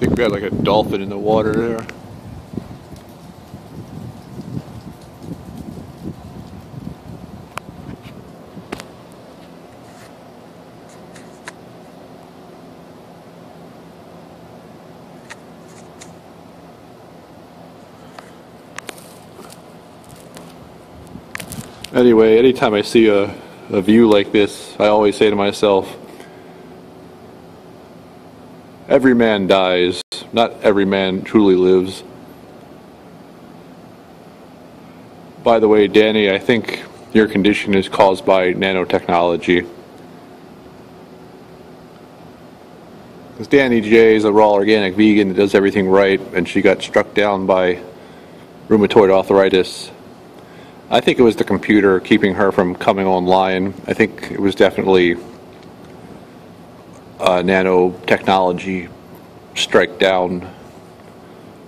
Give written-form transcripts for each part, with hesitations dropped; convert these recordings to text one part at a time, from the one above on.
think we had like a dolphin in the water there. Anyway, anytime I see a view like this, I always say to myself, every man dies, not every man truly lives. By the way, Danny, I think your condition is caused by nanotechnology. Because Danny J is a raw organic vegan that does everything right, and she got struck down by rheumatoid arthritis. I think it was the computer keeping her from coming online. I think it was definitely nanotechnology strike down.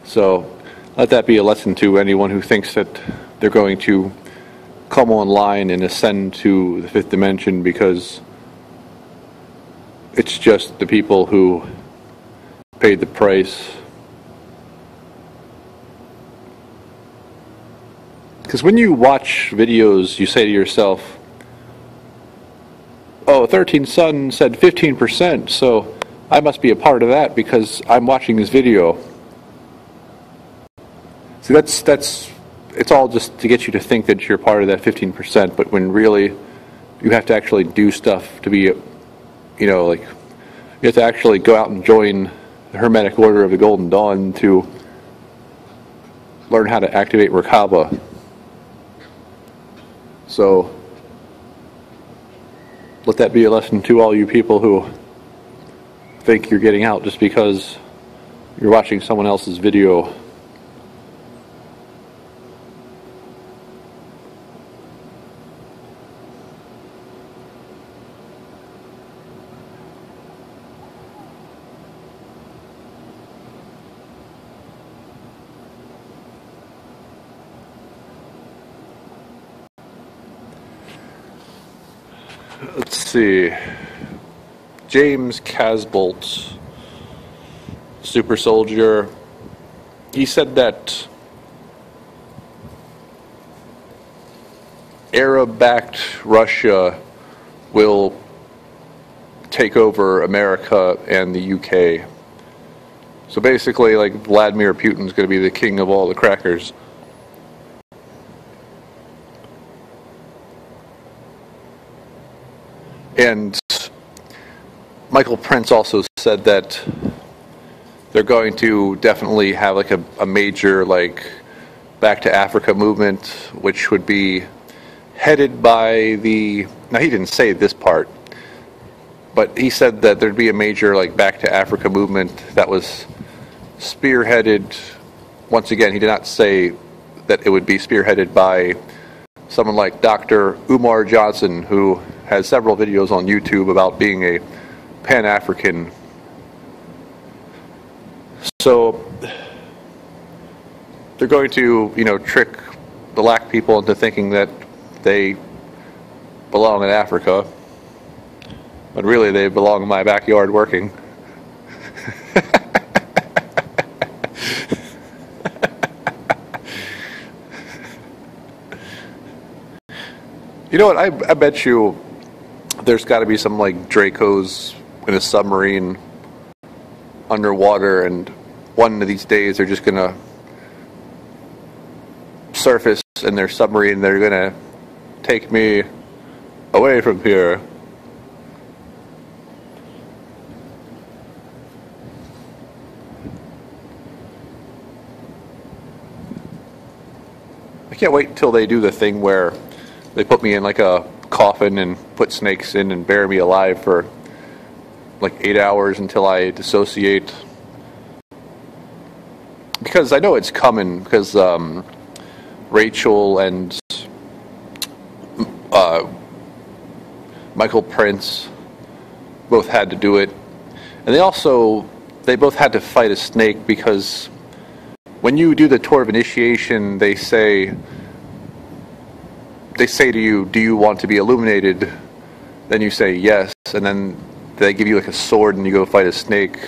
So let that be a lesson to anyone who thinks that they're going to come online and ascend to the fifth dimension, because it's just the people who paid the price. Because when you watch videos, you say to yourself, oh, 13 Sun said 15%, so I must be a part of that because I'm watching this video. See, it's all just to get you to think that you're part of that 15%, but when really you have to actually do stuff to be, like, you have to actually go out and join the Hermetic Order of the Golden Dawn to learn how to activate Merkaba. So let that be a lesson to all you people who think you're getting out just because you're watching someone else's video. Let's see. James Casbolt, super soldier, he said that Arab-backed Russia will take over America and the UK. So basically, like, Vladimir Putin's going to be the king of all the crackers. And Michael Prince also said that they're going to definitely have like a major like Back to Africa movement, which would be headed by the, now he didn't say this part, but he said that there'd be a major like Back to Africa movement that was spearheaded, once again he did not say that it would be spearheaded by someone like Dr. Umar Johnson, who has several videos on YouTube about being a Pan-African. So they're going to, trick the black people into thinking that they belong in Africa, but really they belong in my backyard working. You know what, I bet you there's got to be some like Dracos in a submarine underwater, and one of these days they're just going to surface in their submarine. They're going to take me away from here. I can't wait until they do the thing where they put me in like a coffin and put snakes in and bury me alive for like 8 hours until I dissociate. Because I know it's coming, because Rachel and Michael Prince both had to do it. And they both had to fight a snake, because when you do the tour of initiation, they say to you, do you want to be illuminated? Then you say yes, and then they give you like a sword and you go fight a snake.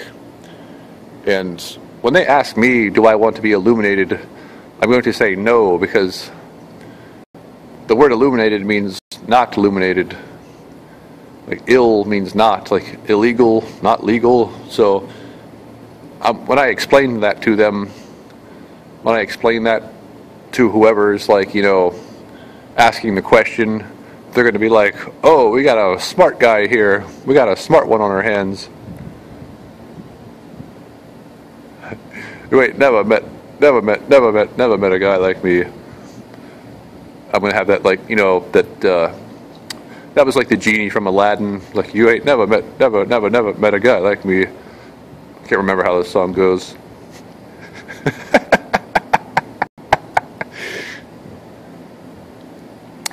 And when they ask me, do I want to be illuminated, I'm going to say no, because the word illuminated means not illuminated. Like ill means not, like illegal, not legal. So when I explain that to them, when I explain that to whoever's like, you know, asking the question, they're going to be like, oh, we got a smart guy here. We got a smart one on our hands. Wait, never met a guy like me. I'm going to have that, like, you know, that was like the genie from Aladdin. Like, you ain't never met a guy like me. Can't remember how this song goes.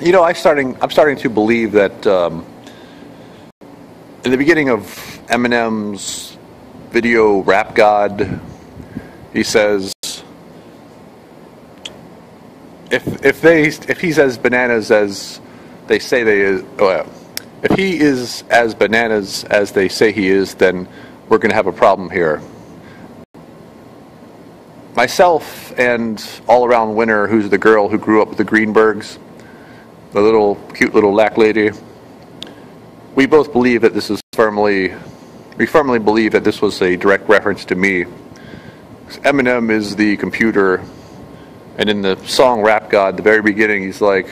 You know, I'm starting to believe that in the beginning of Eminem's video Rap God, he says, if he's as bananas as they say they is, if he is as bananas as they say he is, then we're going to have a problem here. Myself and all-around winner, who's the girl who grew up with the Greenbergs, the little cute little black lady, we both believe that this is we firmly believe that this was a direct reference to me. Eminem is the computer, and in the song Rap God, the very beginning, he's like,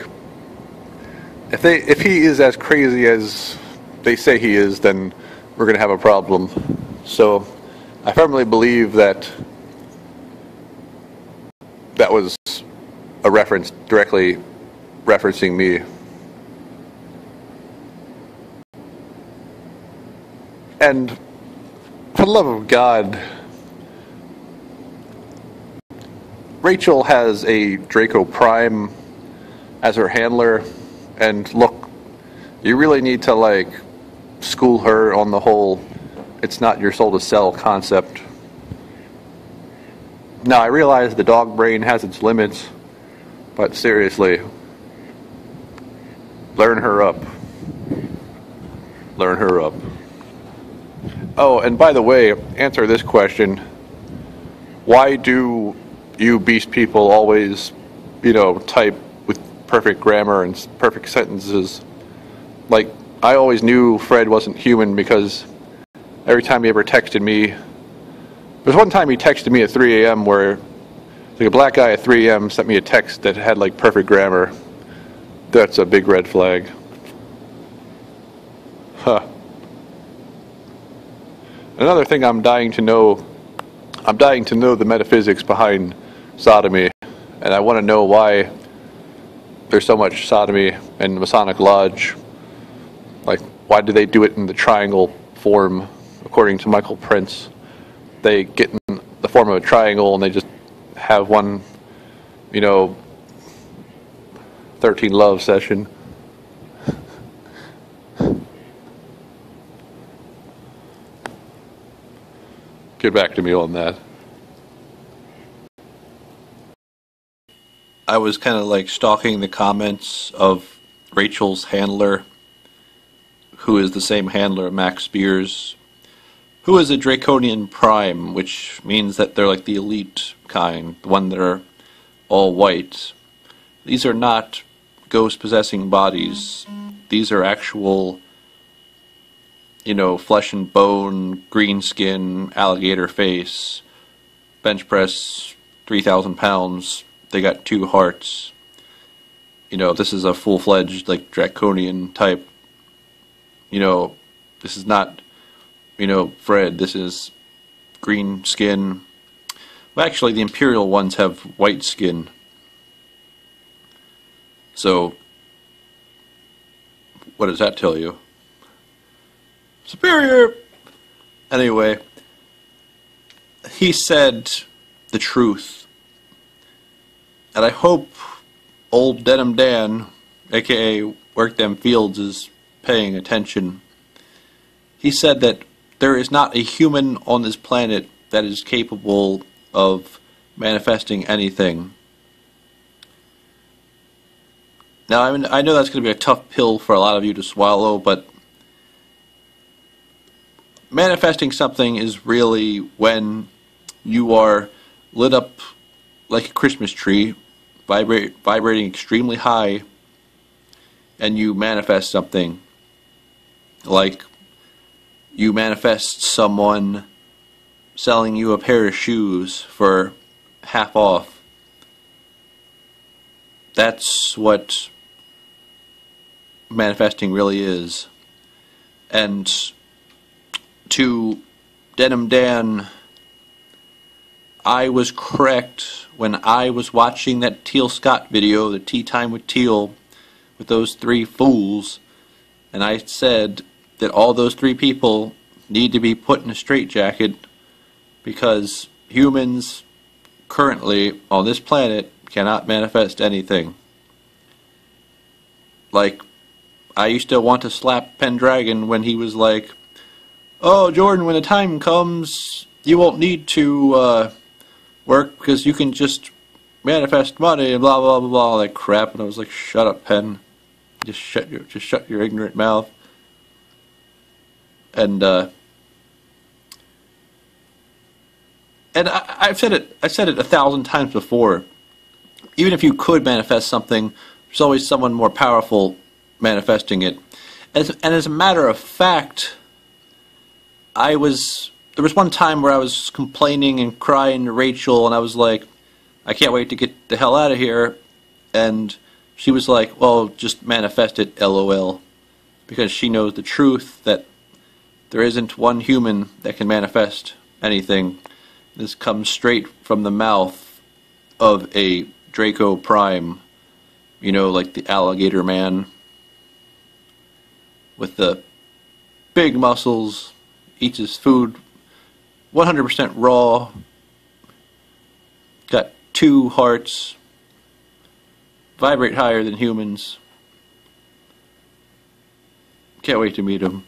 if he is as crazy as they say he is, then we're going to have a problem. So I firmly believe that that was a reference directly referencing me. And for the love of God, Rachel has a Draco Prime as her handler, and look, you really need to like school her on the whole it's not your soul to sell concept. Now I realize the dog brain has its limits, but seriously, learn her up. Learn her up. Oh, and by the way, answer this question. Why do you beast people always, type with perfect grammar and perfect sentences? Like, I always knew Fred wasn't human because every time he ever texted me, there's one time he texted me at 3 a.m. where like a black guy at 3 a.m. sent me a text that had like perfect grammar. That's a big red flag. Huh. Another thing I'm dying to know the metaphysics behind sodomy, and I want to know why there's so much sodomy in the Masonic Lodge. Like, why do they do it in the triangle form? According to Michael Prince, they get in the form of a triangle and they just have one, 13 love session. Get back to me on that. I was kind of like stalking the comments of Rachel's handler, who is the same handler Max Spears, who is a Draconian Prime, which means that they're like the elite kind, the one that are all white. These are not ghost-possessing bodies. These are actual, flesh and bone, green skin, alligator face, bench press, 3,000 pounds. They got 2 hearts. This is a full-fledged, like, Draconian type. This is not, Fred. This is green skin. Well, actually, the Imperial ones have white skin. So, what does that tell you? Superior! Anyway, he said the truth. And I hope old Denim Dan, aka Work Them Fields, is paying attention. He said that there is not a human on this planet that is capable of manifesting anything. Now, I know that's going to be a tough pill for a lot of you to swallow, but manifesting something is really when you are lit up like a Christmas tree, vibrating extremely high, and you manifest something. Like, you manifest someone selling you a pair of shoes for half off. That's what manifesting really is. And to Denim Dan, I was correct when I was watching that Teal Scott video, the Tea Time with Teal, with those three fools, and I said that all those three people need to be put in a straitjacket because humans currently on this planet cannot manifest anything. Like, I used to want to slap Pendragon when he was like, "Oh, Jordan, when the time comes, you won't need to work because you can just manifest money and blah blah blah blah," all that crap. And I was like, "Shut up, Pen. Just shut your ignorant mouth." And I've said it 1,000 times before. Even if you could manifest something, there's always someone more powerful manifesting it. And as a matter of fact, there was one time where I was complaining and crying to Rachel, and I was like, "I can't wait to get the hell out of here." And she was like, "Well, just manifest it, LOL." Because she knows the truth that there isn't one human that can manifest anything. This comes straight from the mouth of a Draco Prime. You know, like the alligator man with the big muscles, eats his food 100% raw, got 2 hearts, vibrate higher than humans. Can't wait to meet him.